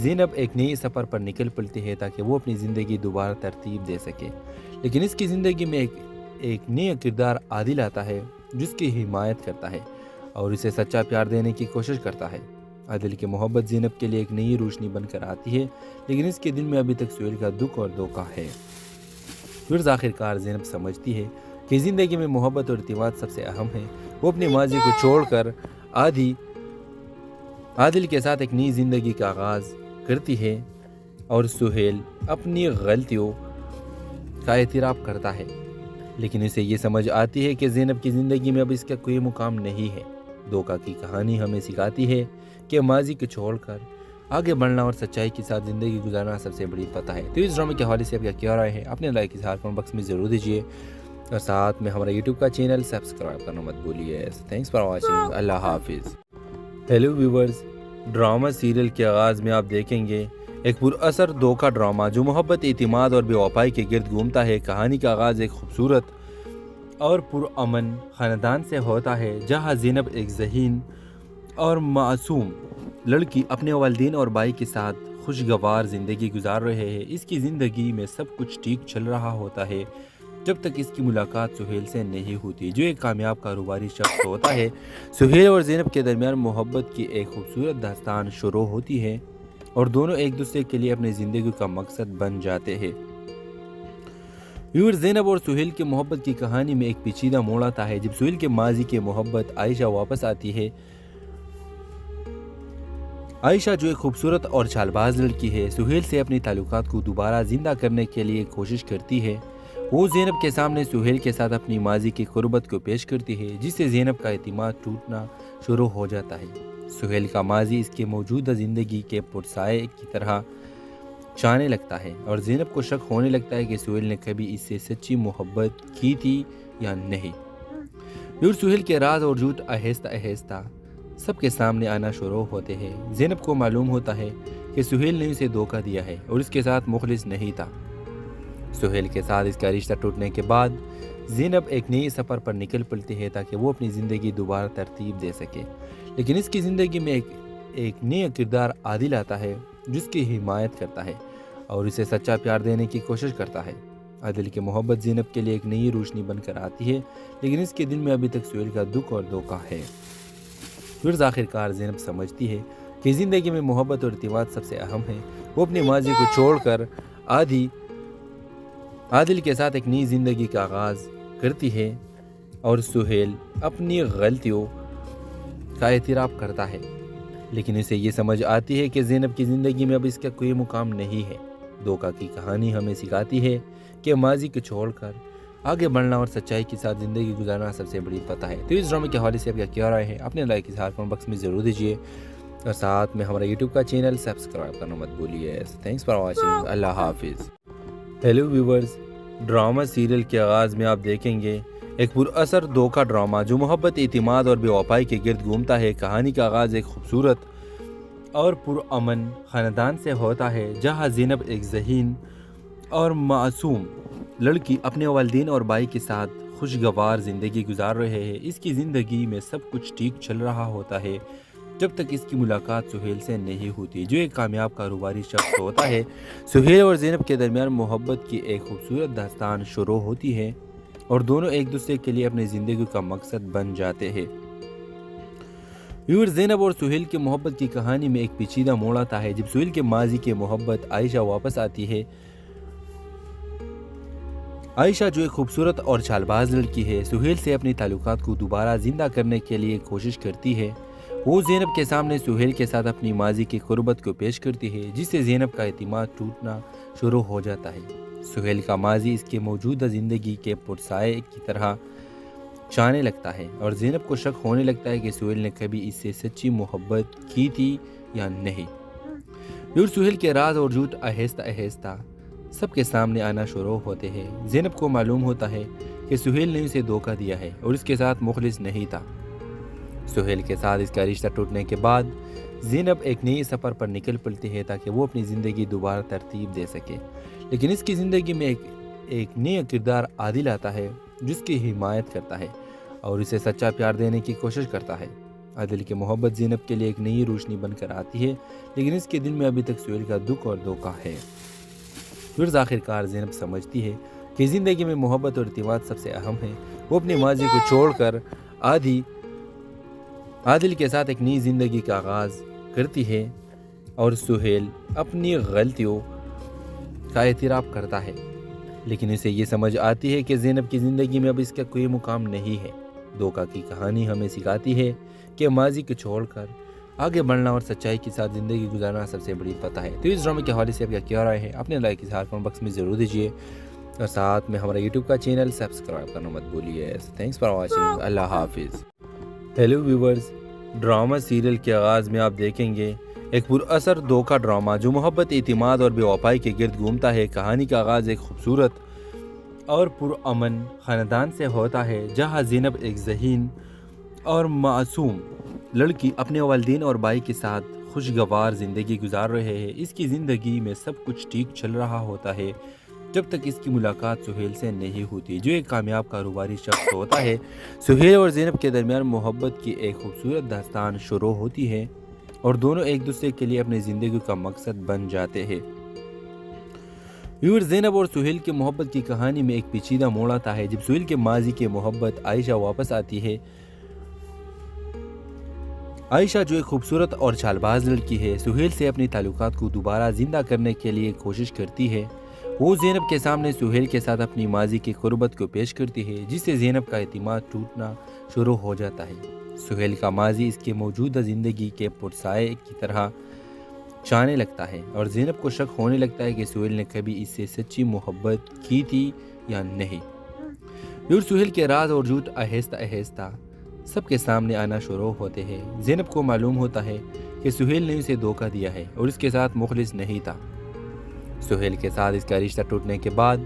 زینب ایک نئی سفر پر نکل پڑتی ہے تاکہ وہ اپنی زندگی دوبارہ ترتیب دے سکے، لیکن اس کی زندگی میں ایک نیا کردار عادل آتا ہے جس کی حمایت کرتا ہے اور اسے سچا پیار دینے کی کوشش کرتا ہے۔ عادل کی محبت زینب کے لیے ایک نئی روشنی بن کر آتی ہے، لیکن اس کے دل میں ابھی تک سہیل کا دکھ اور دھوکہ ہے۔ پھر آخرکار زینب سمجھتی ہے کہ زندگی میں محبت اور اعتماد سب سے اہم ہے۔ وہ اپنی ماضی کو چھوڑ کر عادل کے ساتھ ایک نئی زندگی کا آغاز کرتی ہے اور سہیل اپنی غلطیوں کا اعتراف کرتا ہے، لیکن اسے یہ سمجھ آتی ہے کہ زینب کی زندگی میں اب اس کا کوئی مقام نہیں ہے۔ دھوکہ کی کہانی ہمیں سکھاتی ہے کہ ماضی کو چھوڑ کر آگے بڑھنا اور سچائی کے ساتھ زندگی گزارنا سب سے بڑی فتح ہے۔ تو اس ڈرامے کے حوالے سے آپ کیا رائے ہے؟ اپنے لائک اظہار کمنٹ باکس میں ضرور دیجیے اور ساتھ میں ہمارا یوٹیوب کا چینل سبسکرائب کرنا مت بھولیے۔ Thanks for watching. اللہ حافظ۔ ہیلو ویورز، ڈرامہ سیریل کے آغاز میں آپ دیکھیں گے ایک پراثر دھوکہ ڈرامہ جو محبت، اعتماد اور بے وفائی کے گرد گھومتا ہے۔ کہانی کا آغاز ایک خوبصورت اور پرامن خاندان سے ہوتا ہے جہاں زینب ایک ذہین اور معصوم لڑکی اپنے والدین اور بھائی کے ساتھ خوشگوار زندگی گزار رہے ہیں۔ اس کی زندگی میں سب کچھ ٹھیک چل رہا ہوتا ہے جب تک اس کی ملاقات سہیل سے نہیں ہوتی جو ایک کامیاب کاروباری شخص ہوتا ہے۔ سہیل اور زینب کے درمیان محبت کی ایک خوبصورت داستان شروع ہوتی ہے اور دونوں ایک دوسرے کے لیے اپنی زندگی کا مقصد بن جاتے ہیں۔ زینب اور سہیل کی محبت کی کہانی میں ایک پیچیدہ موڑ آتا ہے جب سہیل کے ماضی کی محبت عائشہ واپس آتی ہے۔ عائشہ جو ایک خوبصورت اور چال باز لڑکی ہے، سہیل سے اپنے تعلقات کو دوبارہ زندہ کرنے کے لیے کوشش کرتی ہے۔ وہ زینب کے سامنے سہیل کے ساتھ اپنی ماضی کی قربت کو پیش کرتی ہے جس سے زینب کا اعتماد ٹوٹنا شروع ہو جاتا ہے۔ سہیل کا ماضی اس کی موجودہ زندگی کے پرسائے کی طرح چانے لگتا ہے اور زینب کو شک ہونے لگتا ہے کہ سہیل نے کبھی اس سے سچی محبت کی تھی یا نہیں۔ سہیل کے راز اور جھوٹ آہستہ آہستہ سب کے سامنے آنا شروع ہوتے ہیں۔ زینب کو معلوم ہوتا ہے کہ سہیل نے اسے دھوکہ دیا ہے اور اس کے ساتھ مخلص نہیں تھا۔ سہیل کے ساتھ اس کا رشتہ ٹوٹنے کے بعد زینب ایک نئی سفر پر نکل پڑتی ہے تاکہ وہ اپنی زندگی دوبارہ ترتیب دے سکے، لیکن اس کی زندگی میں ایک نیا کردار عادل آتا ہے جس کی حمایت کرتا ہے اور اسے سچا پیار دینے کی کوشش کرتا ہے۔ عادل کی محبت زینب کے لیے ایک نئی روشنی بن کر آتی ہے، لیکن اس کے دل میں ابھی تک سہیل کا دکھ اور دھوکہ ہے۔ پھر آخرکار زینب سمجھتی ہے کہ زندگی میں محبت اور اعتماد سب سے اہم ہے۔ وہ اپنی ماضی کو چھوڑ کر عادل کے ساتھ ایک نئی زندگی کا آغاز کرتی ہے اور سہیل اپنی غلطیوں کا اعتراف کرتا ہے، لیکن اسے یہ سمجھ آتی ہے کہ زینب کی زندگی میں اب اس کا کوئی مقام نہیں ہے۔ دھوکہ کی کہانی ہمیں سکھاتی ہے کہ ماضی کو چھوڑ کر آگے بڑھنا اور سچائی کے ساتھ زندگی گزارنا سب سے بڑی فتح ہے۔ تو اس ڈرامے کے حوالے سے آپ کیا رائے ہے؟ اپنے لائک اظہار کمنٹ باکس میں ضرور دیجیے اور ساتھ میں ہمارا یوٹیوب کا چینل سبسکرائب کرنا مت بھولیے۔ Thanks for watching. اللہ حافظ۔ ہیلو ویورز، ڈرامہ سیریل کے آغاز میں آپ دیکھیں گے ایک پراثر دھوکہ ڈرامہ جو محبت، اعتماد اور بے وفائی کے گرد گھومتا ہے۔ کہانی کا آغاز ایک خوبصورت اور پرامن خاندان سے ہوتا ہے جہاں زینب ایک ذہین اور معصوم لڑکی اپنے والدین اور بھائی کے ساتھ خوشگوار زندگی گزار رہے ہیں۔ اس کی زندگی میں سب کچھ ٹھیک چل رہا ہوتا ہے جب تک اس کی ملاقات سہیل سے نہیں ہوتی جو ایک کامیاب کاروباری شخص ہوتا ہے۔ سہیل اور زینب کے درمیان محبت کی ایک خوبصورت داستان شروع ہوتی ہے اور دونوں ایک دوسرے کے لیے اپنی زندگی کا مقصد بن جاتے ہیں۔ زینب اور سہیل کی محبت کی کہانی میں ایک پیچیدہ موڑ آتا ہے جب سہیل کے ماضی کی محبت عائشہ واپس آتی ہے۔ عائشہ جو ایک خوبصورت اور چال باز لڑکی ہے، سہیل سے اپنے تعلقات کو دوبارہ زندہ کرنے کے لیے کوشش کرتی ہے۔ وہ زینب کے سامنے سہیل کے ساتھ اپنی ماضی کی قربت کو پیش کرتی ہے جس سے زینب کا اعتماد ٹوٹنا شروع ہو جاتا ہے۔ سہیل کا ماضی اس کی موجودہ زندگی کے پرسائے کی طرح چانے لگتا ہے اور زینب کو شک ہونے لگتا ہے کہ سہیل نے کبھی اس سے سچی محبت کی تھی یا نہیں۔ سہیل کے راز اور جھوٹ آہستہ آہستہ سب کے سامنے آنا شروع ہوتے ہیں۔ زینب کو معلوم ہوتا ہے کہ سہیل نے اسے دھوکہ دیا ہے اور اس کے ساتھ مخلص نہیں تھا۔ سہیل کے ساتھ اس کا رشتہ ٹوٹنے کے بعد زینب ایک نئی سفر پر نکل پڑتی ہے تاکہ وہ اپنی زندگی دوبارہ ترتیب دے سکے، لیکن اس کی زندگی میں ایک نیا کردار عادل آتا ہے جس کی حمایت کرتا ہے اور اسے سچا پیار دینے کی کوشش کرتا ہے۔ عادل کی محبت زینب کے لیے ایک نئی روشنی بن کر آتی ہے، لیکن اس کے دل میں ابھی تک سہیل کا دکھ اور دھوکہ ہے۔ پھر آخرکار زینب سمجھتی ہے کہ زندگی میں محبت اور اعتماد سب سے اہم ہے۔ وہ اپنے ماضی کو چھوڑ کر عادل کے ساتھ ایک نئی زندگی کا آغاز کرتی ہے اور سہیل اپنی غلطیوں کا اعتراف کرتا ہے، لیکن اسے یہ سمجھ آتی ہے کہ زینب کی زندگی میں اب اس کا کوئی مقام نہیں ہے۔ دھوکہ کی کہانی ہمیں سکھاتی ہے کہ ماضی کو چھوڑ کر آگے بڑھنا اور سچائی کے ساتھ زندگی گزارنا سب سے بڑی فتح ہے۔ تو اس ڈرامے کے حوالے سے آپ کیا رائے ہے؟ اپنے لائک اظہار کمنٹ باکس میں ضرور دیجیے اور ساتھ میں ہمارا یوٹیوب کا چینل سبسکرائب کرنا مت بھولیے۔ Thanks for watching. اللہ حافظ۔ ہیلو ویورز، ڈرامہ سیریل کے آغاز میں آپ دیکھیں گے ایک پراثر دھوکہ ڈرامہ جو محبت، اعتماد اور بے وفائی کے گرد گھومتا ہے۔ کہانی کا آغاز ایک خوبصورت اور پرامن خاندان سے ہوتا ہے جہاں زینب ایک ذہین اور معصوم لڑکی اپنے والدین اور بھائی کے ساتھ خوشگوار زندگی گزار رہے ہیں۔ اس کی زندگی میں سب کچھ ٹھیک چل رہا ہوتا ہے جب تک اس کی ملاقات سہیل سے نہیں ہوتی، جو ایک کامیاب کاروباری شخص ہوتا ہے۔ سہیل اور زینب کے درمیان محبت کی ایک خوبصورت داستان شروع ہوتی ہے اور دونوں ایک دوسرے کے لیے اپنی زندگی کا مقصد بن جاتے ہیں۔ زینب اور سہیل کی محبت کی کہانی میں ایک پیچیدہ موڑ آتا ہے جب سہیل کے ماضی کی محبت عائشہ واپس آتی ہے۔ عائشہ جو ایک خوبصورت اور چال باز لڑکی ہے، سہیل سے اپنی تعلقات کو دوبارہ زندہ کرنے کے لیے کوشش کرتی ہے۔ وہ زینب کے سامنے سہیل کے ساتھ اپنی ماضی کی قربت کو پیش کرتی ہے، جس سے زینب کا اعتماد ٹوٹنا شروع ہو جاتا ہے۔ سہیل کا ماضی اس کے موجودہ زندگی کے پرسائے کی طرح چانے لگتا ہے اور زینب کو شک ہونے لگتا ہے کہ سہیل نے کبھی اس سے سچی محبت کی تھی یا نہیں۔ سہیل کے راز اور جھوٹ آہستہ آہستہ سب کے سامنے آنا شروع ہوتے ہیں۔ زینب کو معلوم ہوتا ہے کہ سہیل نے اسے دھوکہ دیا ہے اور اس کے ساتھ مخلص نہیں تھا۔ سہیل کے ساتھ اس کا رشتہ ٹوٹنے کے بعد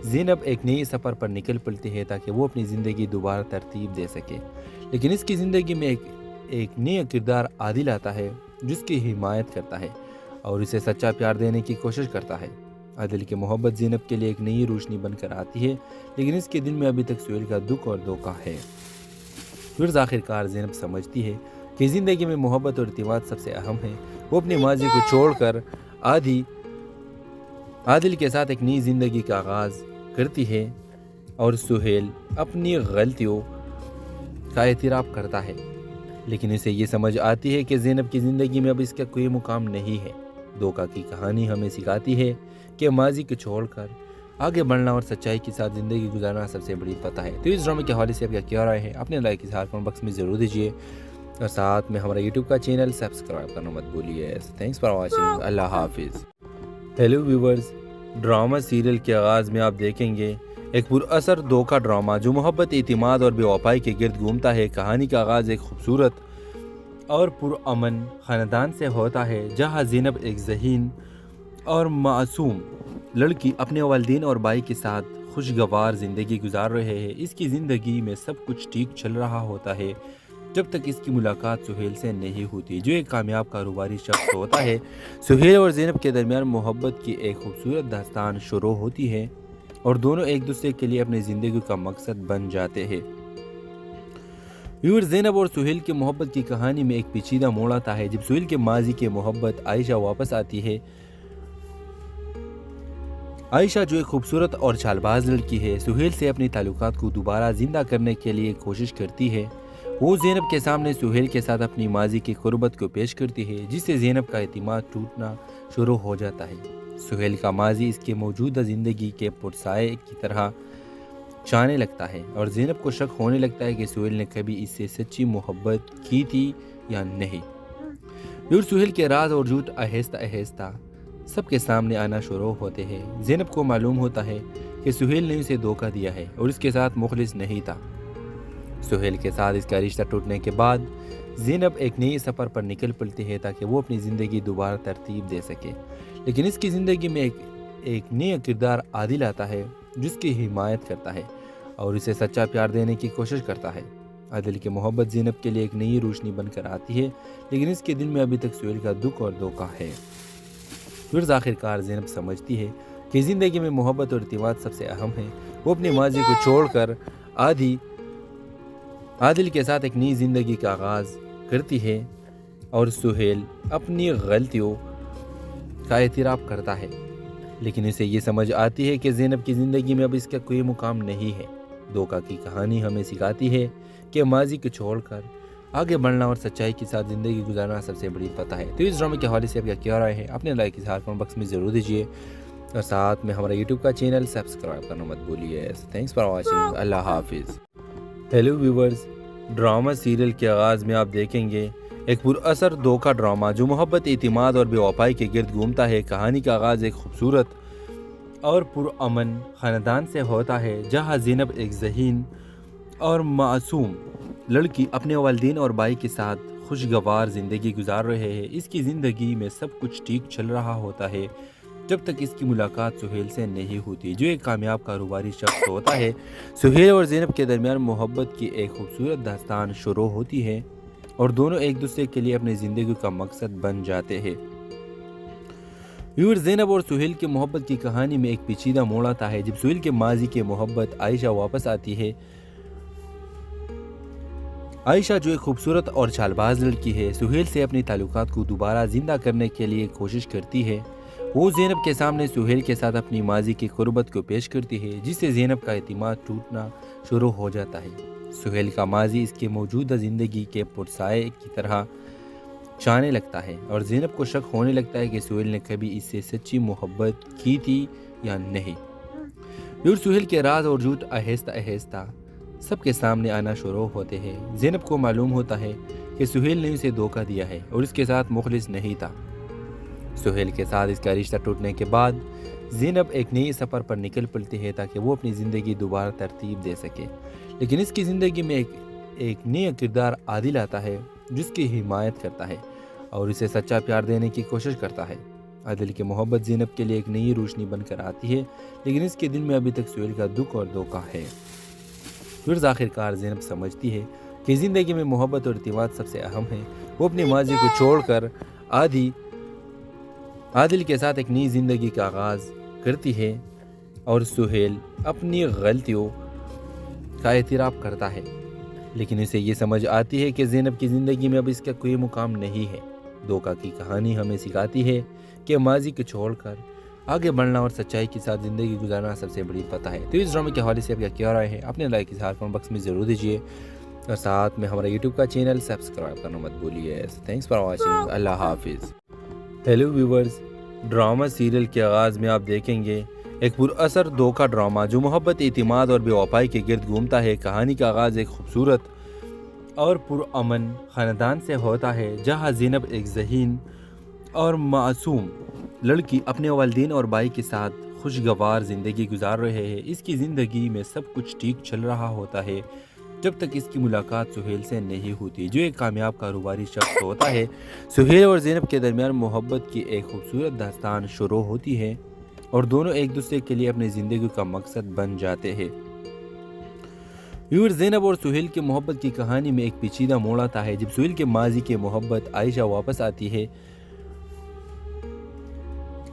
زینب ایک نئی سفر پر نکل پڑتی ہے تاکہ وہ اپنی زندگی دوبارہ ترتیب دے سکے، لیکن اس کی زندگی میں ایک نیا کردار عادل آتا ہے جس کی حمایت کرتا ہے اور اسے سچا پیار دینے کی کوشش کرتا ہے۔ عادل کی محبت زینب کے لیے ایک نئی روشنی بن کر آتی ہے، لیکن اس کے دل میں ابھی تک سہیل کا دکھ اور دھوکہ ہے۔ پھر آخرکار زینب سمجھتی ہے کہ زندگی میں محبت اور اعتماد سب سے اہم ہے۔ وہ اپنے ماضی کو چھوڑ کر عادل کے ساتھ ایک نئی زندگی کا آغاز کرتی ہے اور سہیل اپنی غلطیوں کا اعتراف کرتا ہے، لیکن اسے یہ سمجھ آتی ہے کہ زینب کی زندگی میں اب اس کا کوئی مقام نہیں ہے۔ دھوکہ کی کہانی ہمیں سکھاتی ہے کہ ماضی کو چھوڑ کر آگے بڑھنا اور سچائی کے ساتھ زندگی گزارنا سب سے بڑی فتح ہے۔ تو اس ڈرامے کے حوالے سے آپ کیا رائے ہے؟ اپنے لائک اظہار کمنٹ باکس میں ضرور دیجیے اور ساتھ میں ہمارا یوٹیوب کا چینل سبسکرائب کرنا مت بھولیے۔ Thanks for watching. اللہ حافظ۔ ہیلو ویورز، ڈرامہ سیریل کے آغاز میں آپ دیکھیں گے ایک پراثر دھوکہ ڈرامہ جو محبت، اعتماد اور بے وفائی کے گرد گھومتا ہے۔ کہانی کا آغاز ایک خوبصورت اور پرامن خاندان سے ہوتا ہے جہاں زینب ایک ذہین اور معصوم لڑکی اپنے والدین اور بھائی کے ساتھ خوشگوار زندگی گزار رہے ہیں۔ اس کی زندگی میں سب کچھ ٹھیک چل رہا ہوتا ہے جب تک اس کی ملاقات سہیل سے نہیں ہوتی، جو ایک کامیاب کاروباری شخص ہوتا ہے۔ سہیل اور زینب کے درمیان محبت کی ایک خوبصورت داستان شروع ہوتی ہے اور دونوں ایک دوسرے کے لیے اپنی زندگی کا مقصد بن جاتے ہیں۔ زینب اور سہیل کی محبت کی کہانی میں ایک پیچیدہ موڑ آتا ہے جب سہیل کے ماضی کی محبت عائشہ واپس آتی ہے۔ عائشہ جو ایک خوبصورت اور چال باز لڑکی ہے، سہیل سے اپنی تعلقات کو دوبارہ زندہ کرنے کے لیے کوشش کرتی ہے۔ وہ زینب کے سامنے سہیل کے ساتھ اپنی ماضی کی قربت کو پیش کرتی ہے، جس سے زینب کا اعتماد ٹوٹنا شروع ہو جاتا ہے۔ سہیل کا ماضی اس کے موجودہ زندگی کے پرسائے کی طرح چانے لگتا ہے اور زینب کو شک ہونے لگتا ہے کہ سہیل نے کبھی اس سے سچی محبت کی تھی یا نہیں۔ سہیل کے راز اور جھوٹ آہستہ آہستہ سب کے سامنے آنا شروع ہوتے ہیں۔ زینب کو معلوم ہوتا ہے کہ سہیل نے اسے دھوکہ دیا ہے اور اس کے ساتھ مخلص نہیں تھا۔ سہیل کے ساتھ اس کا رشتہ ٹوٹنے کے بعد زینب ایک نئی سفر پر نکل پڑتی ہے تاکہ وہ اپنی زندگی دوبارہ ترتیب دے سکے، لیکن اس کی زندگی میں ایک نیا کردار عادل آتا ہے جس کی حمایت کرتا ہے اور اسے سچا پیار دینے کی کوشش کرتا ہے۔ عادل کی محبت زینب کے لیے ایک نئی روشنی بن کر آتی ہے، لیکن اس کے دل میں ابھی تک سہیل کا دکھ اور دھوکہ ہے۔ پھر آخرکار زینب سمجھتی ہے کہ زندگی میں محبت اور اعتماد سب سے اہم ہے۔ وہ اپنے ماضی کو چھوڑ کر عادل کے ساتھ ایک نئی زندگی کا آغاز کرتی ہے اور سہیل اپنی غلطیوں کا اعتراف کرتا ہے، لیکن اسے یہ سمجھ آتی ہے کہ زینب کی زندگی میں اب اس کا کوئی مقام نہیں ہے۔ دھوکہ کی کہانی ہمیں سکھاتی ہے کہ ماضی کو چھوڑ کر آگے بڑھنا اور سچائی کے ساتھ زندگی گزارنا سب سے بڑی فتح ہے۔ تو اس ڈرامے کے حوالے سے آپ کیا رائے ہے اپنے لائک کے ساتھ کمنٹ باکس میں ضرور دیجیے، اور ساتھ میں ہمارا یوٹیوب کا چینل سبسکرائب کرنا مت بھولیے۔ تھینکس فار واچنگ، اللہ حافظ۔ ہیلو ویورز، ڈرامہ سیریل کے آغاز میں آپ دیکھیں گے ایک پر اثر دھوکہ ڈرامہ جو محبت، اعتماد اور بے وفائی کے گرد گھومتا ہے۔ کہانی کا آغاز ایک خوبصورت اور پرامن خاندان سے ہوتا ہے، جہاں زینب ایک ذہین اور معصوم لڑکی اپنے والدین اور بھائی کے ساتھ خوشگوار زندگی گزار رہے ہیں۔ اس کی زندگی میں سب کچھ ٹھیک چل رہا ہوتا ہے جب تک اس کی ملاقات سہیل سے نہیں ہوتی، جو ایک کامیاب کاروباری شخص ہوتا ہے۔ سہیل اور زینب کے درمیان محبت کی ایک خوبصورت داستان شروع ہوتی ہے اور دونوں ایک دوسرے کے لیے اپنی زندگی کا مقصد بن جاتے ہیں۔ زینب اور سہیل کی محبت کی کہانی میں ایک پیچیدہ موڑ آتا ہے جب سہیل کے ماضی کی محبت عائشہ واپس آتی ہے۔ عائشہ جو ایک خوبصورت اور چال باز لڑکی ہے، سہیل سے اپنی تعلقات کو دوبارہ زندہ کرنے کے لیے کوشش کرتی ہے۔ وہ زینب کے سامنے سہیل کے ساتھ اپنی ماضی کی قربت کو پیش کرتی ہے، جس سے زینب کا اعتماد ٹوٹنا شروع ہو جاتا ہے۔ سہیل کا ماضی اس کے موجودہ زندگی کے پرسائے کی طرح چانے لگتا ہے، اور زینب کو شک ہونے لگتا ہے کہ سہیل نے کبھی اس سے سچی محبت کی تھی یا نہیں۔ اور سہیل کے راز اور جھوٹ آہستہ آہستہ سب کے سامنے آنا شروع ہوتے ہیں۔ زینب کو معلوم ہوتا ہے کہ سہیل نے اسے دھوکہ دیا ہے اور اس کے ساتھ مخلص نہیں تھا۔ سہیل کے ساتھ اس کا رشتہ ٹوٹنے کے بعد زینب ایک نئی سفر پر نکل پڑتی ہے تاکہ وہ اپنی زندگی دوبارہ ترتیب دے سکے، لیکن اس کی زندگی میں ایک نیا کردار عادل آتا ہے جس کی حمایت کرتا ہے اور اسے سچا پیار دینے کی کوشش کرتا ہے۔ عادل کی محبت زینب کے لیے ایک نئی روشنی بن کر آتی ہے، لیکن اس کے دل میں ابھی تک سہیل کا دکھ اور دھوکہ ہے۔ پھر آخرکار زینب سمجھتی ہے کہ زندگی میں محبت اور اعتماد سب سے اہم ہے۔ وہ اپنی ماضی کو چھوڑ کر عادل کے ساتھ ایک نئی زندگی کا آغاز کرتی ہے اور سہیل اپنی غلطیوں کا اعتراف کرتا ہے، لیکن اسے یہ سمجھ آتی ہے کہ زینب کی زندگی میں اب اس کا کوئی مقام نہیں ہے۔ دھوکہ کی کہانی ہمیں سکھاتی ہے کہ ماضی کو چھوڑ کر آگے بڑھنا اور سچائی کے ساتھ زندگی گزارنا سب سے بڑی فتح ہے۔ تو اس ڈرامے کے حوالے سے آپ کیا رائے ہے اپنے لائک کے ساتھ کمنٹ باکس میں ضرور دیجیے، اور ساتھ میں ہمارا یوٹیوب کا چینل سبسکرائب کرنا مت بھولیے۔ تھینکس فار واچنگ، اللہ حافظ۔ ہیلو ویورز، ڈرامہ سیریل کے آغاز میں آپ دیکھیں گے ایک پر اثر دھوکہ ڈرامہ جو محبت، اعتماد اور بے وفائی کے گرد گھومتا ہے۔ کہانی کا آغاز ایک خوبصورت اور پرامن خاندان سے ہوتا ہے، جہاں زینب ایک ذہین اور معصوم لڑکی اپنے والدین اور بھائی کے ساتھ خوشگوار زندگی گزار رہے ہیں۔ اس کی زندگی میں سب کچھ ٹھیک چل رہا ہوتا ہے جب تک اس کی ملاقات سہیل سے نہیں ہوتی، جو ایک کامیاب کاروباری شخص ہوتا ہے۔ سہیل اور زینب کے درمیان محبت کی ایک خوبصورت داستان شروع ہوتی ہے اور دونوں ایک دوسرے کے لیے اپنی زندگی کا مقصد بن جاتے ہیں۔ زینب اور سہیل کی محبت کی کہانی میں ایک پیچیدہ موڑ آتا ہے جب سہیل کے ماضی کی محبت عائشہ واپس آتی ہے۔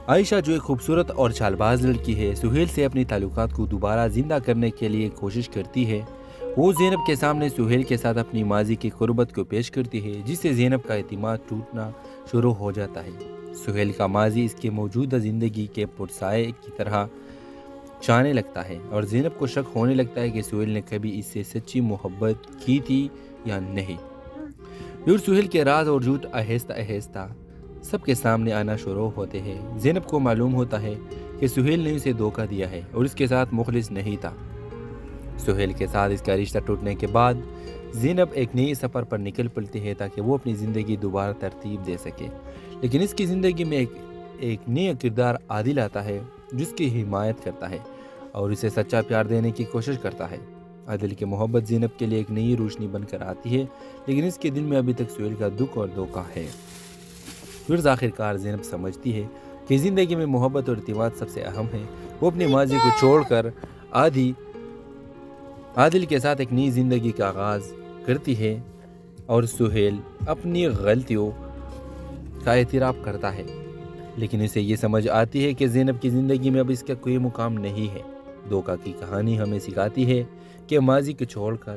عائشہ جو ایک خوبصورت اور چال باز لڑکی ہے، سہیل سے اپنی تعلقات کو دوبارہ زندہ کرنے کے لیے کوشش کرتی ہے۔ وہ زینب کے سامنے سہیل کے ساتھ اپنی ماضی کی قربت کو پیش کرتی ہے، جس سے زینب کا اعتماد ٹوٹنا شروع ہو جاتا ہے۔ سہیل کا ماضی اس کے موجودہ زندگی کے پرسائے کی طرح چانے لگتا ہے، اور زینب کو شک ہونے لگتا ہے کہ سہیل نے کبھی اس سے سچی محبت کی تھی یا نہیں۔ اور سہیل کے راز اور جھوٹ آہستہ آہستہ سب کے سامنے آنا شروع ہوتے ہیں۔ زینب کو معلوم ہوتا ہے کہ سہیل نے اسے دھوکہ دیا ہے اور اس کے ساتھ مخلص نہیں تھا۔ سہیل کے ساتھ اس کا رشتہ ٹوٹنے کے بعد زینب ایک نئی سفر پر نکل پڑتی ہے تاکہ وہ اپنی زندگی دوبارہ ترتیب دے سکے، لیکن اس کی زندگی میں ایک نیا کردار عادل آتا ہے جس کی حمایت کرتا ہے اور اسے سچا پیار دینے کی کوشش کرتا ہے۔ عادل کی محبت زینب کے لیے ایک نئی روشنی بن کر آتی ہے، لیکن اس کے دل میں ابھی تک سہیل کا دکھ اور دھوکہ ہے۔ پھر آخرکار زینب سمجھتی ہے کہ زندگی میں محبت اور اعتماد سب سے اہم ہے۔ وہ اپنی ماضی کو چھوڑ کر عادل کے ساتھ ایک نئی زندگی کا آغاز کرتی ہے اور سہیل اپنی غلطیوں کا اعتراف کرتا ہے، لیکن اسے یہ سمجھ آتی ہے کہ زینب کی زندگی میں اب اس کا کوئی مقام نہیں ہے۔ دھوکہ کی کہانی ہمیں سکھاتی ہے کہ ماضی کو چھوڑ کر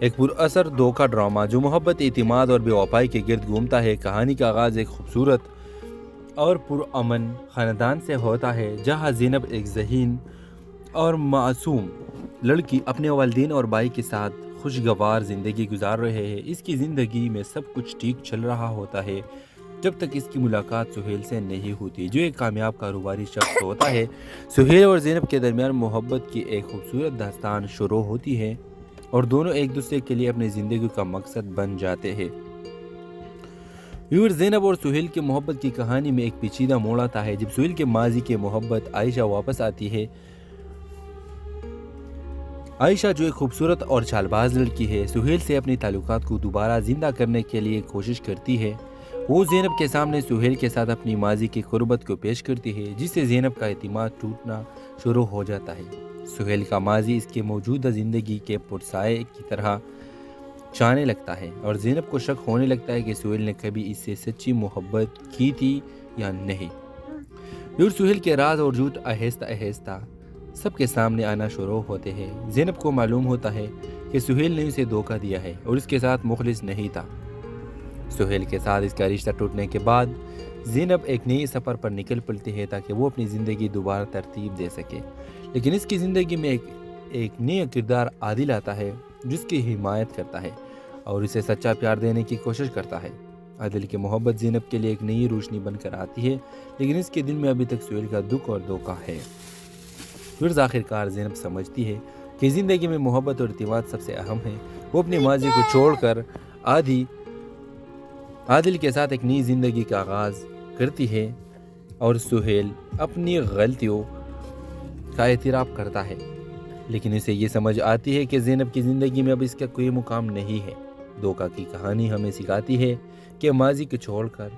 ایک پراسر دھوکہ ڈرامہ جو محبت، اعتماد اور بے وفائی کے گرد گھومتا ہے۔ کہانی کا آغاز ایک خوبصورت اور پرامن خاندان سے ہوتا ہے، جہاں زینب ایک ذہین اور معصوم لڑکی اپنے والدین اور بھائی کے ساتھ خوشگوار زندگی گزار رہے ہیں۔ اس کی زندگی میں سب کچھ ٹھیک چل رہا ہوتا ہے جب تک اس کی ملاقات سہیل سے نہیں ہوتی، جو ایک کامیاب کاروباری شخص ہوتا ہے۔ سہیل اور زینب کے درمیان محبت کی ایک خوبصورت داستان شروع ہوتی ہے اور دونوں ایک دوسرے کے لیے اپنی زندگی کا مقصد بن جاتے ہیں۔ زینب اور سہیل کی محبت کی کہانی میں ایک پیچیدہ موڑ آتا ہے جب سہیل کے ماضی کی محبت عائشہ واپس آتی ہے۔ عائشہ جو ایک خوبصورت اور چال باز لڑکی ہے، سہیل سے اپنے تعلقات کو دوبارہ زندہ کرنے کے لیے کوشش کرتی ہے۔ وہ زینب کے سامنے سہیل کے ساتھ اپنی ماضی کی قربت کو پیش کرتی ہے، جس سے زینب کا اعتماد ٹوٹنا شروع ہو جاتا ہے۔ سہیل کا ماضی اس کے موجودہ زندگی کے پرسائے کی طرح چانے لگتا ہے اور زینب کو شک ہونے لگتا ہے کہ سہیل نے کبھی اس سے سچی محبت کی تھی یا نہیں۔ پھر سہیل کے راز اور جھوٹ آہستہ آہستہ سب کے سامنے آنا شروع ہوتے ہیں۔ زینب کو معلوم ہوتا ہے کہ سہیل نے اسے دھوکہ دیا ہے اور اس کے ساتھ مخلص نہیں تھا۔ سہیل کے ساتھ اس کا رشتہ ٹوٹنے کے بعد زینب ایک نئی سفر پر نکل پڑتی ہے تاکہ وہ اپنی زندگی دوبارہ ترتیب دے سکے، لیکن اس کی زندگی میں ایک نیا کردار عادل آتا ہے جس کی حمایت کرتا ہے اور اسے سچا پیار دینے کی کوشش کرتا ہے۔ عادل کی محبت زینب کے لیے ایک نئی روشنی بن کر آتی ہے، لیکن اس کے دل میں ابھی تک سہیل کا دکھ اور دھوکہ ہے۔ پھر آخرکار زینب سمجھتی ہے کہ زندگی میں محبت اور اعتماد سب سے اہم ہے۔ وہ اپنے ماضی کو چھوڑ کر عادل کے ساتھ ایک نئی زندگی کا آغاز کرتی ہے اور سہیل اپنی غلطیوں کا اعتراف کرتا ہے، لیکن اسے یہ سمجھ آتی ہے کہ زینب کی زندگی میں اب اس کا کوئی مقام نہیں ہے۔ دھوکہ کی کہانی ہمیں سکھاتی ہے کہ ماضی کو چھوڑ کر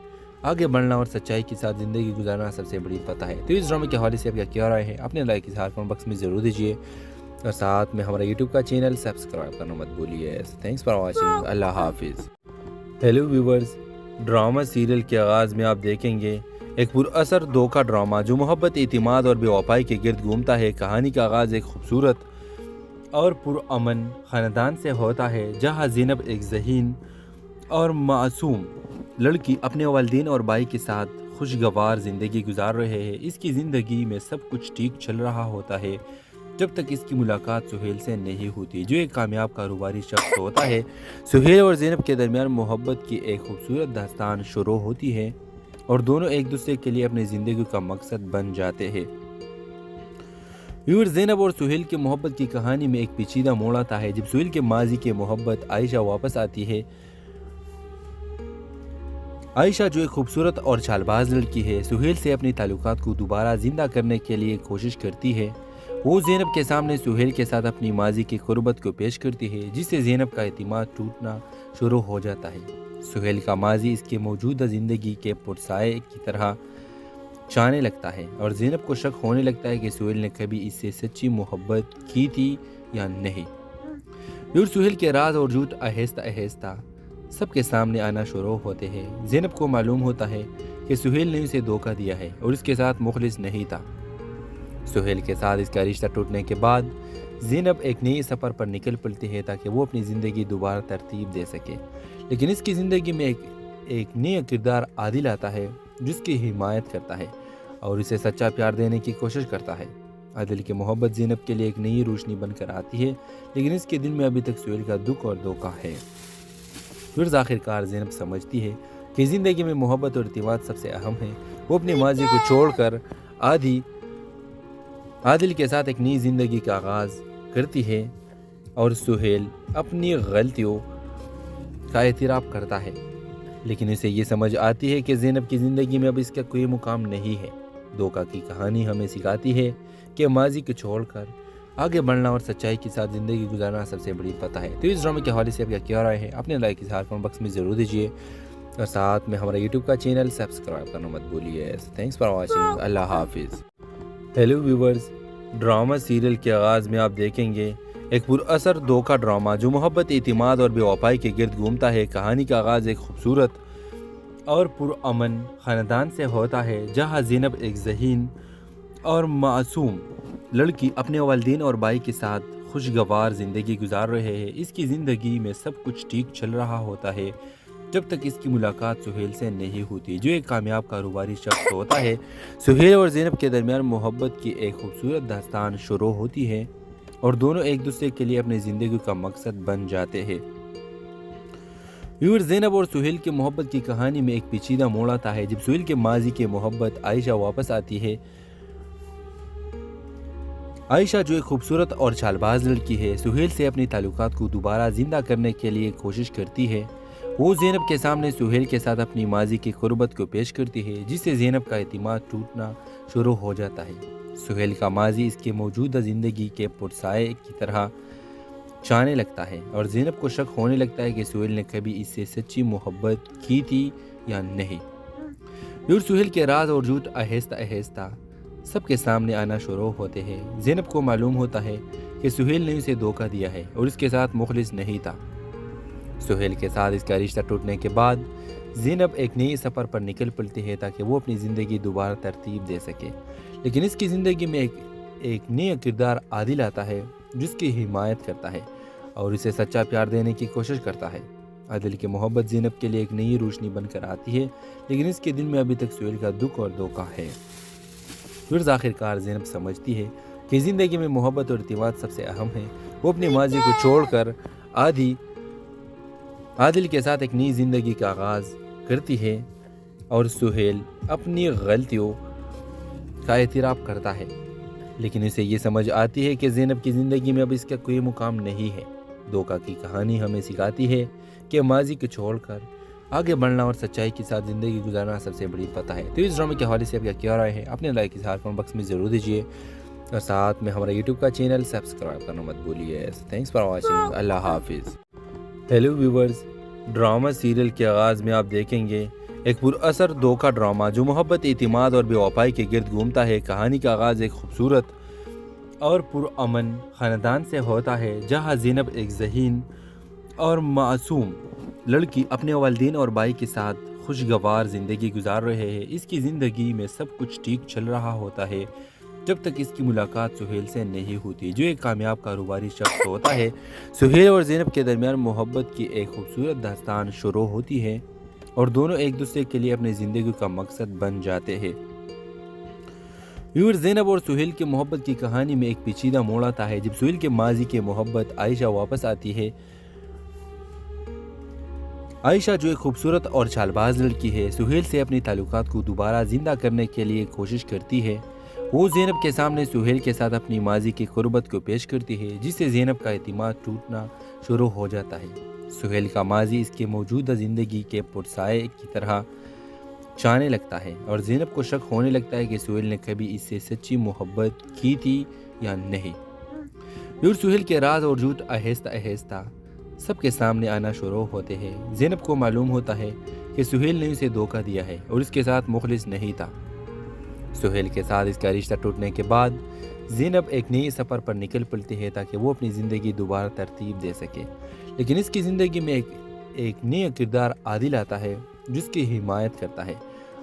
آگے بڑھنا اور سچائی کے ساتھ زندگی گزارنا سب سے بڑی فتح ہے۔ تو اس ڈرامے کے حوالے سے آپ کیا رائے ہے؟ اپنے لائک کی اظہار کمنٹ باکس میں ضرور دیجیے اور ساتھ میں ہمارا یوٹیوب کا چینل سبسکرائب کرنا مت بھولیے۔ Thanks for watching. اللہ حافظ۔ ہیلو ویورز، ڈرامہ سیریل کے آغاز میں آپ دیکھیں گے ایک پراسر دھوکہ ڈرامہ جو محبت، اعتماد اور بے وفائی کے گرد گھومتا ہے۔ کہانی کا آغاز ایک خوبصورت اور پرامن خاندان سے ہوتا ہے، جہاں زینب ایک ذہین اور معصوم لڑکی اپنے والدین اور بھائی کے ساتھ خوشگوار زندگی گزار رہے ہیں۔ اس کی زندگی میں سب کچھ ٹھیک چل رہا ہوتا ہے جب تک اس کی ملاقات سہیل سے نہیں ہوتی، جو ایک کامیاب کاروباری شخص ہوتا ہے۔ سہیل اور زینب کے درمیان محبت کی ایک خوبصورت داستان شروع ہوتی ہے اور دونوں ایک دوسرے کے لیے اپنی زندگی کا مقصد بن جاتے ہیں۔ زینب اور سہیل کی محبت کی کہانی میں ایک پیچیدہ موڑ آتا ہے جب سہیل کے ماضی کی محبت عائشہ واپس آتی ہے۔ عائشہ جو ایک خوبصورت اور چال باز لڑکی ہے، سہیل سے اپنے تعلقات کو دوبارہ زندہ کرنے کے لیے کوشش کرتی ہے۔ وہ زینب کے سامنے سہیل کے ساتھ اپنی ماضی کی قربت کو پیش کرتی ہے، جس سے زینب کا اعتماد ٹوٹنا شروع ہو جاتا ہے۔ سہیل کا ماضی اس کے موجودہ زندگی کے پرسائے کی طرح چانے لگتا ہے اور زینب کو شک ہونے لگتا ہے کہ سہیل نے کبھی اس سے سچی محبت کی تھی یا نہیں۔ پھر سہیل کے راز اور جھوٹ آہستہ آہستہ سب کے سامنے آنا شروع ہوتے ہیں۔ زینب کو معلوم ہوتا ہے کہ سہیل نے اسے دھوکہ دیا ہے اور اس کے ساتھ مخلص نہیں تھا۔ سہیل کے ساتھ اس کا رشتہ ٹوٹنے کے بعد زینب ایک نئی سفر پر نکل پڑتی ہے تاکہ وہ اپنی زندگی دوبارہ ترتیب دے سکے، لیکن اس کی زندگی میں ایک نیا کردار عادل آتا ہے جس کی حمایت کرتا ہے اور اسے سچا پیار دینے کی کوشش کرتا ہے۔ عادل کی محبت زینب کے لیے ایک نئی روشنی بن کر آتی ہے، لیکن اس کے دل میں ابھی تک سہیل کا دکھ اور دھوکہ ہے۔ پھر آخرکار زینب سمجھتی ہے کہ زندگی میں محبت اور اعتماد سب سے اہم ہے۔ وہ اپنے ماضی کو چھوڑ کر عادل کے ساتھ ایک نئی زندگی کا آغاز کرتی ہے اور سہیل اپنی غلطیوں کا اعتراف کرتا ہے، لیکن اسے یہ سمجھ آتی ہے کہ زینب کی زندگی میں اب اس کا کوئی مقام نہیں ہے۔ دھوکہ کی کہانی ہمیں سکھاتی ہے کہ ماضی کو چھوڑ کر آگے بڑھنا اور سچائی کے ساتھ زندگی گزارنا سب سے بڑی فتح ہے۔ تو اس ڈرامے کے حوالے سے آپ کیا رائے ہے؟ اپنے لائک کی اظہار کمنٹ باکس میں ضرور دیجیے اور ساتھ میں ہمارا یوٹیوب کا چینل سبسکرائب کرنا مت بھولیے۔ Thanks for watching. اللہ حافظ۔ ہیلو ویورز، ڈرامہ سیریل کے آغاز میں آپ دیکھیں گے ایک پراسر دھوکہ ڈرامہ جو محبت، اعتماد اور بے وفائی کے گرد گھومتا ہے۔ کہانی کا آغاز ایک خوبصورت اور پرامن خاندان سے ہوتا ہے، جہاں زینب ایک ذہین اور معصوم لڑکی اپنے والدین اور بھائی کے ساتھ خوشگوار زندگی گزار رہے ہیں۔ اس کی زندگی میں سب کچھ ٹھیک چل رہا ہوتا ہے جب تک اس کی ملاقات سہیل سے نہیں ہوتی، جو ایک کامیاب کاروباری شخص ہوتا ہے۔ سہیل اور زینب کے درمیان محبت کی ایک خوبصورت داستان شروع ہوتی ہے اور دونوں ایک دوسرے کے لیے اپنی زندگی کا مقصد بن جاتے ہیں۔ زینب اور سہیل کی محبت کی کہانی میں ایک پیچیدہ موڑ آتا ہے جب سہیل کے ماضی کی محبت عائشہ واپس آتی ہے۔ عائشہ جو ایک خوبصورت اور چال باز لڑکی ہے، سہیل سے اپنی تعلقات کو دوبارہ زندہ کرنے کے لیے کوشش کرتی ہے۔ وہ زینب کے سامنے سہیل کے ساتھ اپنی ماضی کی قربت کو پیش کرتی ہے، جس سے زینب کا اعتماد ٹوٹنا شروع ہو جاتا ہے۔ سہیل کا ماضی اس کی موجودہ زندگی کے پرسائے کی طرح چھانے لگتا ہے اور زینب کو شک ہونے لگتا ہے کہ سہیل نے کبھی اس سے سچی محبت کی تھی یا نہیں۔ اور سہیل کے راز اور جھوٹ آہستہ آہستہ سب کے سامنے آنا شروع ہوتے ہیں۔ زینب کو معلوم ہوتا ہے کہ سہیل نے اسے دھوکہ دیا ہے اور اس کے ساتھ مخلص نہیں تھا۔ سہیل کے ساتھ اس کا رشتہ ٹوٹنے کے بعد زینب ایک نئی سفر پر نکل پڑتی ہے تاکہ وہ اپنی زندگی دوبارہ ترتیب دے سکے، لیکن اس کی زندگی میں ایک نیا کردار عادل آتا ہے جس کی حمایت کرتا ہے اور اسے سچا پیار دینے کی کوشش کرتا ہے۔ عادل کی محبت زینب کے لیے ایک نئی روشنی بن کر آتی ہے، لیکن اس کے دل میں ابھی تک سہیل کا دکھ اور دھوکہ ہے۔ پھر آخرکار زینب سمجھتی ہے کہ زندگی میں محبت اور اعتماد سب سے اہم ہے۔ وہ اپنی ماضی کو چھوڑ کر عادل کے ساتھ ایک نئی زندگی کا آغاز کرتی ہے اور سہیل اپنی غلطیوں کا اعتراف کرتا ہے، لیکن اسے یہ سمجھ آتی ہے کہ زینب کی زندگی میں اب اس کا کوئی مقام نہیں ہے۔ دھوکہ کی کہانی ہمیں سکھاتی ہے کہ ماضی کو چھوڑ کر آگے بڑھنا اور سچائی کے ساتھ زندگی گزارنا سب سے بڑی فتح ہے۔ تو اس ڈرامے کے حوالے سے آپ کیا رائے ہے؟ اپنے لائک اظہار کمنٹ باکس میں ضرور دیجیے اور ساتھ میں ہمارا یوٹیوب کا چینل سبسکرائب کرنا مت بھولیے۔ Thanks for watching. اللہ حافظ۔ ہیلو ویورز، ڈرامہ سیریل کے آغاز میں آپ دیکھیں گے ایک پر اثر دھوکہ ڈرامہ جو محبت، اعتماد اور بے وفائی کے گرد گھومتا ہے۔ کہانی کا آغاز ایک خوبصورت اور پرامن خاندان سے ہوتا ہے جہاں زینب ایک ذہین اور معصوم لڑکی اپنے والدین اور بھائی کے ساتھ خوشگوار زندگی گزار رہے ہیں۔ اس کی زندگی میں سب کچھ ٹھیک چل رہا ہوتا ہے جب تک اس کی ملاقات سہیل سے نہیں ہوتی، جو ایک کامیاب کاروباری شخص ہوتا ہے۔ سہیل اور زینب کے درمیان محبت کی ایک خوبصورت داستان شروع ہوتی ہے اور دونوں ایک دوسرے کے لیے اپنی زندگی کا مقصد بن جاتے ہیں۔ زینب اور سہیل کی محبت کی کہانی میں ایک پیچیدہ موڑ آتا ہے جب سہیل کے ماضی کی محبت عائشہ واپس آتی ہے۔ عائشہ جو ایک خوبصورت اور چال باز لڑکی ہے، سہیل سے اپنی تعلقات کو دوبارہ زندہ کرنے کے لیے کوشش کرتی ہے۔ وہ زینب کے سامنے سہیل کے ساتھ اپنی ماضی کی قربت کو پیش کرتی ہے، جس سے زینب کا اعتماد ٹوٹنا شروع ہو جاتا ہے۔ سہیل کا ماضی اس کی موجودہ زندگی کے پرسائے کی طرح چھانے لگتا ہے اور زینب کو شک ہونے لگتا ہے کہ سہیل نے کبھی اس سے سچی محبت کی تھی یا نہیں۔ اور سہیل کے راز اور جھوٹ آہستہ آہستہ سب کے سامنے آنا شروع ہوتے ہیں۔ زینب کو معلوم ہوتا ہے کہ سہیل نے اسے دھوکہ دیا ہے اور اس کے ساتھ مخلص نہیں تھا۔ سہیل کے ساتھ اس کا رشتہ ٹوٹنے کے بعد زینب ایک نئی سفر پر نکل پڑتی ہے تاکہ وہ اپنی زندگی دوبارہ ترتیب دے سکے، لیکن اس کی زندگی میں ایک نیا کردار عادل آتا ہے جس کی حمایت کرتا ہے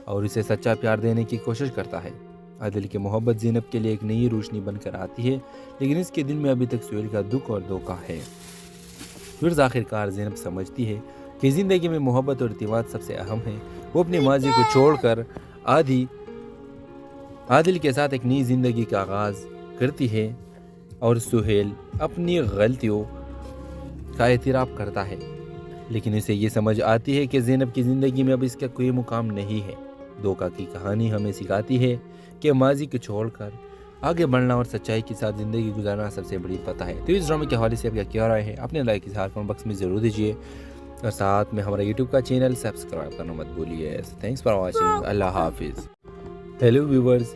اور اسے سچا پیار دینے کی کوشش کرتا ہے۔ عادل کی محبت زینب کے لیے ایک نئی روشنی بن کر آتی ہے، لیکن اس کے دل میں ابھی تک سہیل کا دکھ اور دھوکہ ہے۔ پھر آخرکار زینب سمجھتی ہے کہ زندگی میں محبت اور اعتماد سب سے اہم ہے۔ وہ اپنی ماضی کو چھوڑ کر عادل کے ساتھ ایک نئی زندگی کا آغاز کرتی ہے اور سہیل اپنی غلطیوں کا اعتراف کرتا ہے، لیکن اسے یہ سمجھ آتی ہے کہ زینب کی زندگی میں اب اس کا کوئی مقام نہیں ہے۔ دھوکہ کی کہانی ہمیں سکھاتی ہے کہ ماضی کو چھوڑ کر آگے بڑھنا اور سچائی کے ساتھ زندگی گزارنا سب سے بڑی فتح ہے۔ تو اس ڈرامے کے حوالے سے آپ کیا رائے ہے؟ اپنے لائک اظہار کمنٹ باکس میں ضرور دیجیے اور ساتھ میں ہمارا یوٹیوب کا چینل سبسکرائب کرنا مت بھولیے۔ Thanks for watching. اللہ حافظ۔ ہیلو ویورز،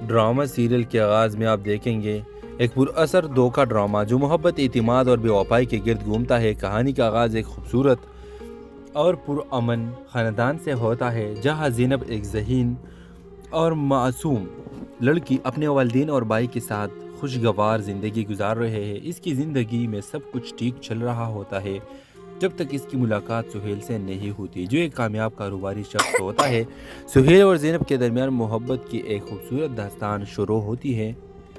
ڈرامہ سیریل کے آغاز میں آپ دیکھیں گے ایک پر اثر دھوکہ ڈرامہ جو محبت، اعتماد اور بے وفائی کے گرد گھومتا ہے۔ کہانی کا آغاز ایک خوبصورت اور پرامن خاندان سے ہوتا ہے جہاں زینب ایک ذہین اور معصوم لڑکی اپنے والدین اور بھائی کے ساتھ خوشگوار زندگی گزار رہے ہیں۔ اس کی زندگی میں سب کچھ ٹھیک چل رہا ہوتا ہے جب تک اس کی ملاقات سہیل سے نہیں ہوتی، جو ایک کامیاب کاروباری شخص ہوتا ہے۔ سہیل اور زینب کے درمیان محبت کی ایک خوبصورت داستان شروع ہوتی ہے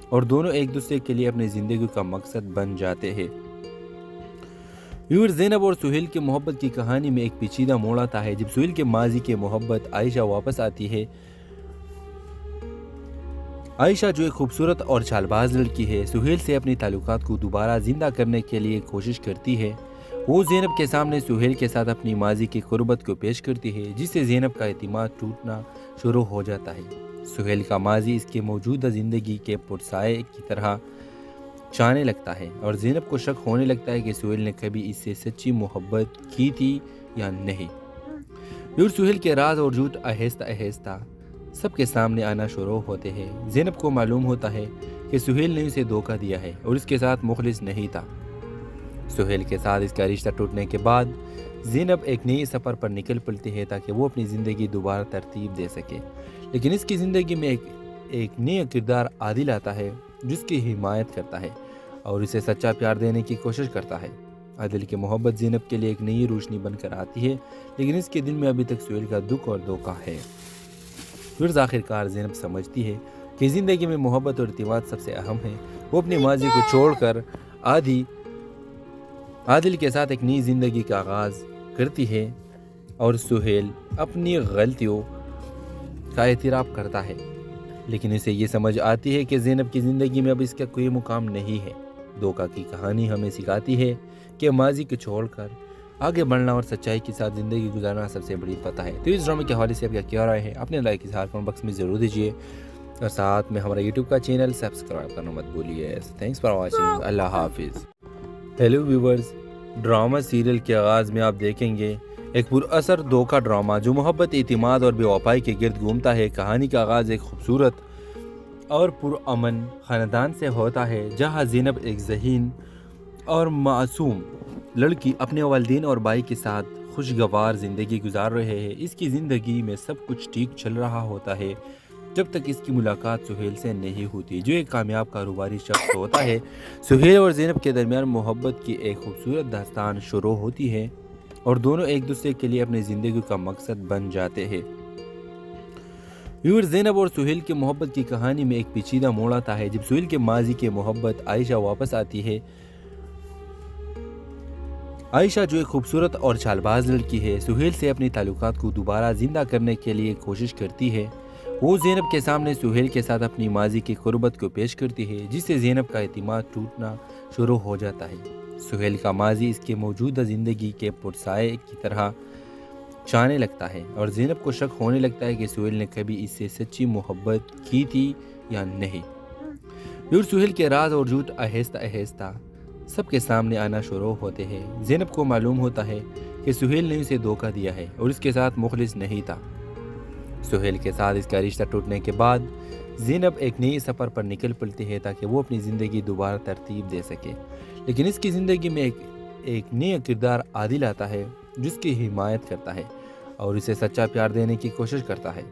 اور دونوں ایک دوسرے کے لیے اپنی زندگی کا مقصد بن جاتے ہیں۔ زینب اور سہیل کی محبت کی کہانی میں ایک پیچیدہ موڑ آتا ہے جب سہیل کے ماضی کی محبت عائشہ واپس آتی ہے۔ عائشہ جو ایک خوبصورت اور چال باز لڑکی ہے، سہیل سے اپنی تعلقات کو دوبارہ زندہ کرنے کے لیے کوشش کرتی ہے۔ وہ زینب کے سامنے سہیل کے ساتھ اپنی ماضی کی قربت کو پیش کرتی ہے، جس سے زینب کا اعتماد ٹوٹنا شروع ہو جاتا ہے۔ سہیل کا ماضی اس کی موجودہ زندگی کے پرسائے کی طرح چانے لگتا ہے اور زینب کو شک ہونے لگتا ہے کہ سہیل نے کبھی اس سے سچی محبت کی تھی یا نہیں۔ سہیل کے راز اور جھوٹ آہستہ آہستہ سب کے سامنے آنا شروع ہوتے ہیں۔ زینب کو معلوم ہوتا ہے کہ سہیل نے اسے دھوکہ دیا ہے اور اس کے ساتھ مخلص نہیں تھا۔ سہیل کے ساتھ اس کا رشتہ ٹوٹنے کے بعد زینب ایک نئی سفر پر نکل پڑتی ہے تاکہ وہ اپنی زندگی دوبارہ ترتیب دے سکے، لیکن اس کی زندگی میں ایک نیا کردار عادل آتا ہے جس کی حمایت کرتا ہے اور اسے سچا پیار دینے کی کوشش کرتا ہے۔ عادل کی محبت زینب کے لیے ایک نئی روشنی بن کر آتی ہے، لیکن اس کے دل میں ابھی تک سہیل کا دکھ اور دھوکہ ہے۔ پھر آخرکار زینب سمجھتی ہے کہ زندگی میں محبت اور اعتماد سب سے اہم ہے۔ وہ اپنی ماضی کو چھوڑ کر عادل کے ساتھ ایک نئی زندگی کا آغاز کرتی ہے اور سہیل اپنی غلطیوں کا اعتراف کرتا ہے، لیکن اسے یہ سمجھ آتی ہے کہ زینب کی زندگی میں اب اس کا کوئی مقام نہیں ہے۔ دھوکہ کی کہانی ہمیں سکھاتی ہے کہ ماضی کو چھوڑ کر آگے بڑھنا اور سچائی کے ساتھ زندگی گزارنا سب سے بڑی فتح ہے۔ تو اس ڈرامے کے حوالے سے آپ کیا رائے ہے؟ اپنے رائے کی اظہار کمنٹ باکس میں ضرور دیجیے اور ساتھ میں ہمارا یوٹیوب کا چینل سبسکرائب کرنا مت بھولیے۔ Thanks for watching. اللہ حافظ۔ ہیلو ویورز، ڈرامہ سیریل کے آغاز میں آپ دیکھیں گے ایک پراثر دھوکہ ڈرامہ جو محبت، اعتماد اور بے وفائی کے گرد گھومتا ہے۔ کہانی کا آغاز ایک خوبصورت اور پرامن خاندان سے ہوتا ہے جہاں زینب ایک ذہین اور معصوم لڑکی اپنے والدین اور بھائی کے ساتھ خوشگوار زندگی گزار رہے ہیں۔ اس کی زندگی میں سب کچھ ٹھیک چل رہا ہوتا ہے جب تک اس کی ملاقات سہیل سے نہیں ہوتی، جو ایک کامیاب کاروباری شخص ہوتا ہے۔ سہیل اور زینب کے درمیان محبت کی ایک خوبصورت داستان شروع ہوتی ہے اور دونوں ایک دوسرے کے لیے اپنی زندگی کا مقصد بن جاتے ہیں۔ زینب اور سہیل کی محبت کی کہانی میں ایک پیچیدہ موڑ آتا ہے جب سہیل کے ماضی کی محبت عائشہ واپس آتی ہے۔ عائشہ جو ایک خوبصورت اور چال باز لڑکی ہے، سہیل سے اپنی تعلقات کو دوبارہ زندہ کرنے کے لیے کوشش کرتی ہے۔ وہ زینب کے سامنے سہیل کے ساتھ اپنی ماضی کی قربت کو پیش کرتی ہے، جس سے زینب کا اعتماد ٹوٹنا شروع ہو جاتا ہے۔ سہیل کا ماضی اس کی موجودہ زندگی کے پرسائے کی طرح چانے لگتا ہے اور زینب کو شک ہونے لگتا ہے کہ سہیل نے کبھی اس سے سچی محبت کی تھی یا نہیں۔ سہیل کے راز اور جھوٹ آہستہ آہستہ سب کے سامنے آنا شروع ہوتے ہیں۔ زینب کو معلوم ہوتا ہے کہ سہیل نے اسے دھوکہ دیا ہے اور اس کے ساتھ مخلص نہیں تھا۔ سہیل کے ساتھ اس کا رشتہ ٹوٹنے کے بعد زینب ایک نئی سفر پر نکل پڑتی ہے تاکہ وہ اپنی زندگی دوبارہ ترتیب دے سکے، لیکن اس کی زندگی میں ایک نیا کردار عادل آتا ہے جس کی حمایت کرتا ہے اور اسے سچا پیار دینے کی کوشش کرتا ہے۔